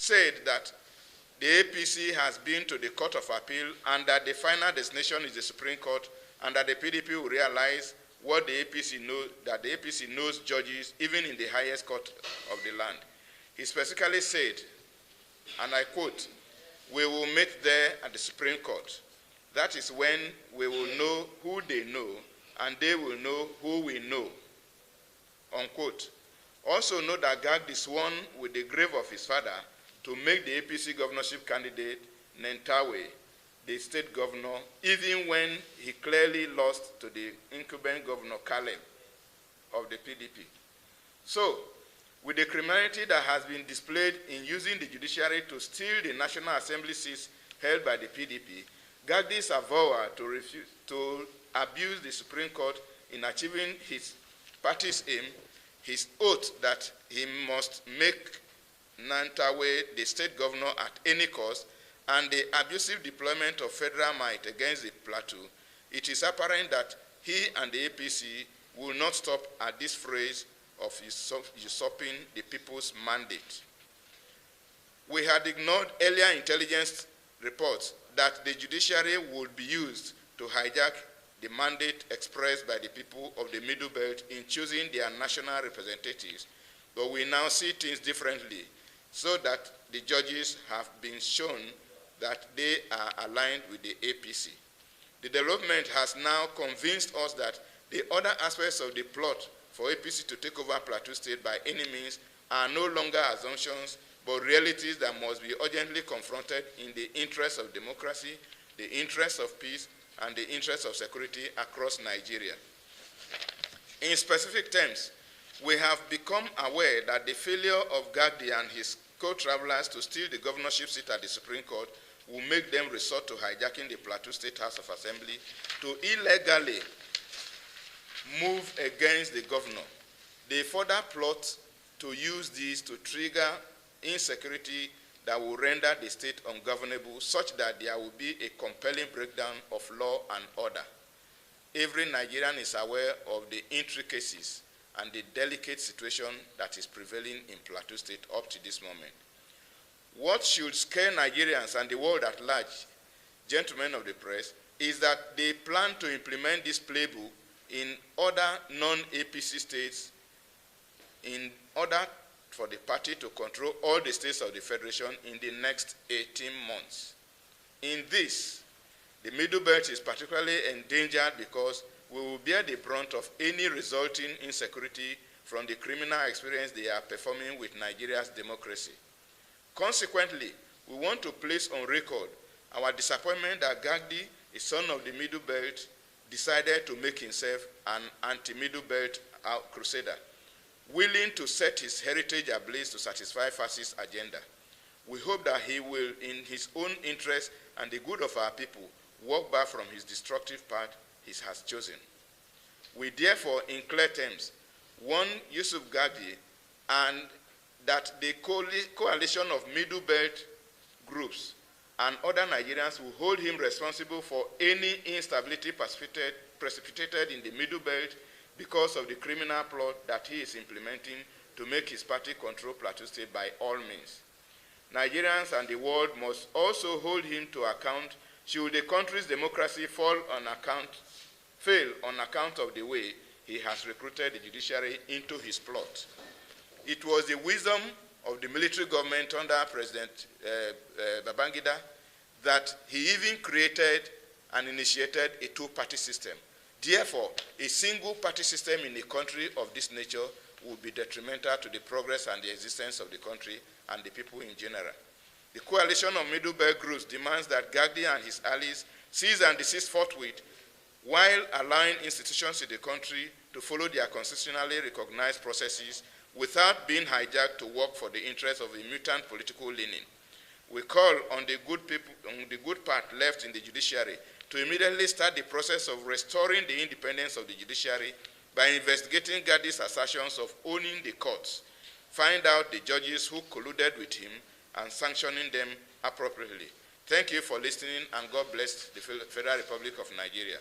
said that the APC has been to the Court of Appeal and that the final destination is the Supreme Court, and that the PDP will realize what the APC knows, that the APC knows judges even in the highest court of the land. He specifically said, and I quote, "We will meet there at the Supreme Court. That is when we will know who they know, and they will know who we know," unquote. Also note that Gagdi sworn with the grave of his father to make the APC governorship candidate Nentawe the state governor, even when he clearly lost to the incumbent governor Caleb of the PDP. So, with the criminality that has been displayed in using the judiciary to steal the National Assembly seats held by the PDP, Gagdi's avowal to abuse the Supreme Court in achieving his party's aim, his oath that he must make Nantawe the state governor at any cost, and the abusive deployment of federal might against the plateau, it is apparent that he and the APC will not stop at this phrase of usurping the people's mandate. We had ignored earlier intelligence reports that the judiciary would be used to hijack the mandate expressed by the people of the Middle Belt in choosing their national representatives, but we now see things differently, so that the judges have been shown that they are aligned with the APC. The development has now convinced us that the other aspects of the plot for APC to take over Plateau State by any means are no longer assumptions, but realities that must be urgently confronted in the interest of democracy, the interest of peace, and the interest of security across Nigeria. In specific terms, we have become aware that the failure of Gagdi and his co-travelers to steal the governorship seat at the Supreme Court will make them resort to hijacking the Plateau State House of Assembly to illegally move against the governor. They further plot to use this to trigger insecurity that will render the state ungovernable, such that there will be a compelling breakdown of law and order. Every Nigerian is aware of the intricacies and the delicate situation that is prevailing in Plateau State up to this moment. What should scare Nigerians and the world at large, gentlemen of the press, is that they plan to implement this playbook in other non-APC states in order for the party to control all the states of the Federation in the next 18 months. In this, the Middle Belt is particularly endangered because we will bear the brunt of any resulting insecurity from the criminal experience they are performing with Nigeria's democracy. Consequently, we want to place on record our disappointment that Gagdi, a son of the Middle Belt, decided to make himself an anti-Middle Belt crusader, willing to set his heritage ablaze to satisfy fascist agenda. We hope that he will, in his own interest and the good of our people, walk back from his destructive path he has chosen. We therefore, in clear terms, warn Yusuf Gagdi and that the coalition of Middle Belt groups and other Nigerians will hold him responsible for any instability precipitated in the Middle Belt because of the criminal plot that he is implementing to make his party control Plateau State by all means. Nigerians and the world must also hold him to account should the country's democracy fail on account of the way he has recruited the judiciary into his plot. It was the wisdom of the military government under President Babangida that he even created and initiated a two-party system. Therefore, a single-party system in a country of this nature would be detrimental to the progress and the existence of the country and the people in general. The coalition of Middle Belt groups demands that Gagdi and his allies cease and desist forthwith, while allowing institutions in the country to follow their constitutionally recognized processes without being hijacked to work for the interests of a mutant political leaning. We call on the good part left in the judiciary to immediately start the process of restoring the independence of the judiciary by investigating Gagdi's assertions of owning the courts, find out the judges who colluded with him, and sanctioning them appropriately. Thank you for listening, and God bless the Federal Republic of Nigeria.